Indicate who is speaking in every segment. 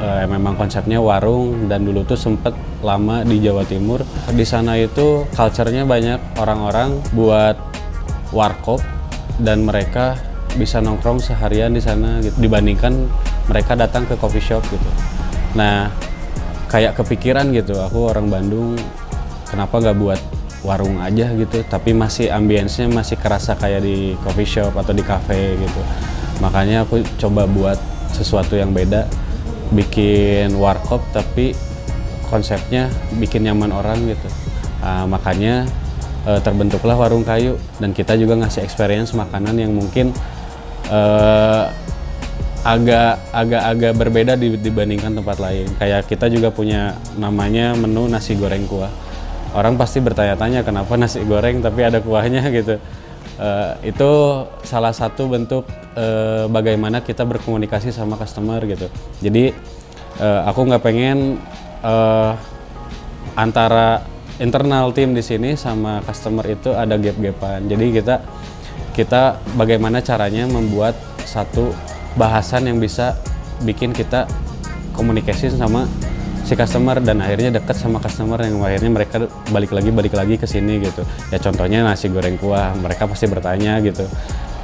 Speaker 1: memang konsepnya warung, dan dulu tuh sempet lama di Jawa Timur. Di sana itu culture-nya banyak orang-orang buat warkop, dan mereka bisa nongkrong seharian di sana gitu, dibandingkan mereka datang ke coffee shop gitu. Nah, kayak kepikiran gitu, aku orang Bandung, kenapa nggak buat warung aja gitu, tapi masih ambience-nya masih kerasa kayak di coffee shop atau di cafe gitu. Makanya aku coba buat sesuatu yang beda, bikin warkop tapi konsepnya bikin nyaman orang gitu. Makanya terbentuklah Warung Kayu, dan kita juga ngasih experience makanan yang mungkin agak berbeda dibandingkan tempat lain. Kayak kita juga punya namanya menu nasi goreng kuah. Orang pasti bertanya-tanya kenapa nasi goreng tapi ada kuahnya gitu. Itu salah satu bentuk bagaimana kita berkomunikasi sama customer gitu. Jadi aku nggak pengen antara internal tim di sini sama customer itu ada gap-gapan. Jadi kita bagaimana caranya membuat satu bahasan yang bisa bikin kita komunikasi sama si customer, dan akhirnya dekat sama customer, yang akhirnya mereka balik lagi ke sini gitu. Ya contohnya nasi goreng kuah, mereka pasti bertanya gitu,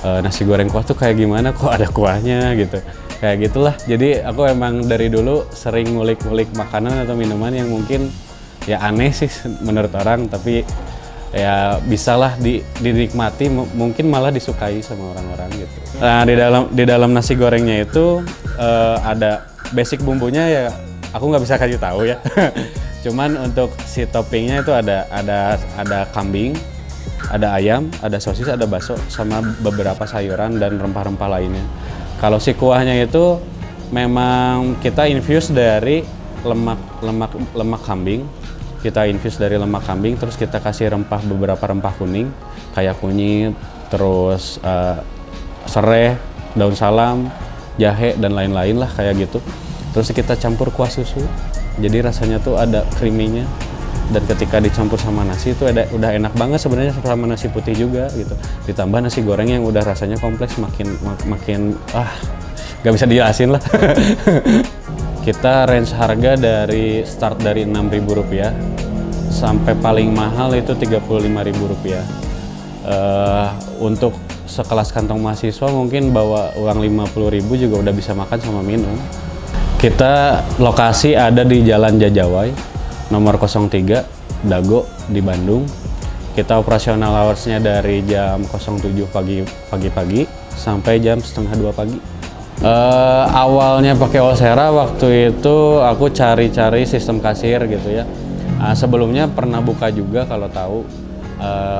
Speaker 1: nasi goreng kuah tuh kayak gimana, kok ada kuahnya gitu. Kayak gitulah. Jadi aku emang dari dulu sering ngulik-ngulik makanan atau minuman yang mungkin ya aneh sih menurut orang, tapi ya bisalah dinikmati, mungkin malah disukai sama orang-orang gitu. Nah, di dalam nasi gorengnya itu ada basic bumbunya, ya aku nggak bisa kasih tahu ya. Cuman untuk si toppingnya itu ada kambing, ada ayam, ada sosis, ada bakso, sama beberapa sayuran dan rempah-rempah lainnya. Kalau si kuahnya itu memang kita infuse dari lemak kambing. Kita infuse dari lemak kambing, terus kita kasih beberapa rempah kuning, kayak kunyit, terus sereh, daun salam, jahe, dan lain-lain lah kayak gitu. Terus kita campur kuah susu, jadi rasanya tuh ada creamy-nya, dan ketika dicampur sama nasi itu udah enak banget sebenarnya, sama nasi putih juga gitu. Ditambah nasi goreng yang udah rasanya kompleks, makin nggak bisa dijelasin lah. Kita range harga dari start dari Rp6.000 sampai paling mahal itu Rp35.000. Untuk sekelas kantong mahasiswa mungkin bawa uang Rp50.000 juga udah bisa makan sama minum. Kita lokasi ada di Jalan Jajawai, nomor 03, Dago di Bandung. Kita operasional hoursnya dari jam 07 pagi sampai jam 1:30 pagi. Awalnya pakai Olsera, waktu itu aku cari-cari sistem kasir gitu ya. Sebelumnya pernah buka juga, kalau tahu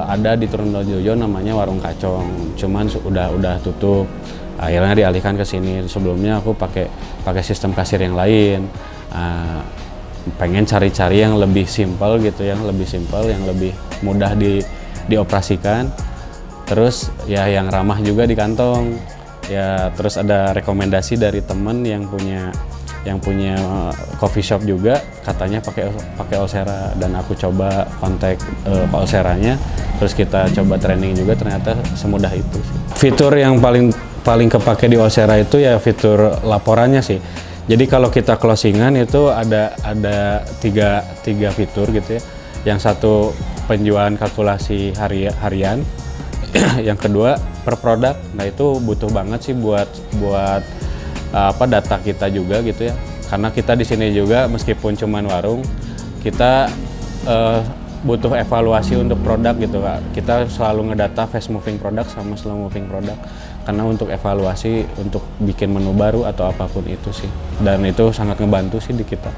Speaker 1: ada di Trunojoyo namanya Warung Kacong, cuman udah tutup. Akhirnya dialihkan ke sini. Sebelumnya aku pakai sistem kasir yang lain. Pengen cari-cari yang lebih simpel gitu, yang lebih mudah dioperasikan. Terus ya yang ramah juga di kantong. Ya terus ada rekomendasi dari temen yang punya coffee shop juga, katanya pakai Olsera, dan aku coba kontak Olseranya, terus kita coba training juga, ternyata semudah itu sih. Fitur yang paling kepake di Olsera itu ya fitur laporannya sih. Jadi kalau kita closingan itu ada tiga fitur gitu ya. Yang satu penjualan kalkulasi harian. Yang kedua per produk. Nah itu butuh banget sih buat data kita juga gitu ya. Karena kita di sini juga meskipun cuman warung, kita butuh evaluasi untuk produk gitu Kak. Kita selalu ngedata fast moving product sama slow moving product, karena untuk evaluasi untuk bikin menu baru atau apapun itu sih. Dan itu sangat ngebantu sih di kita.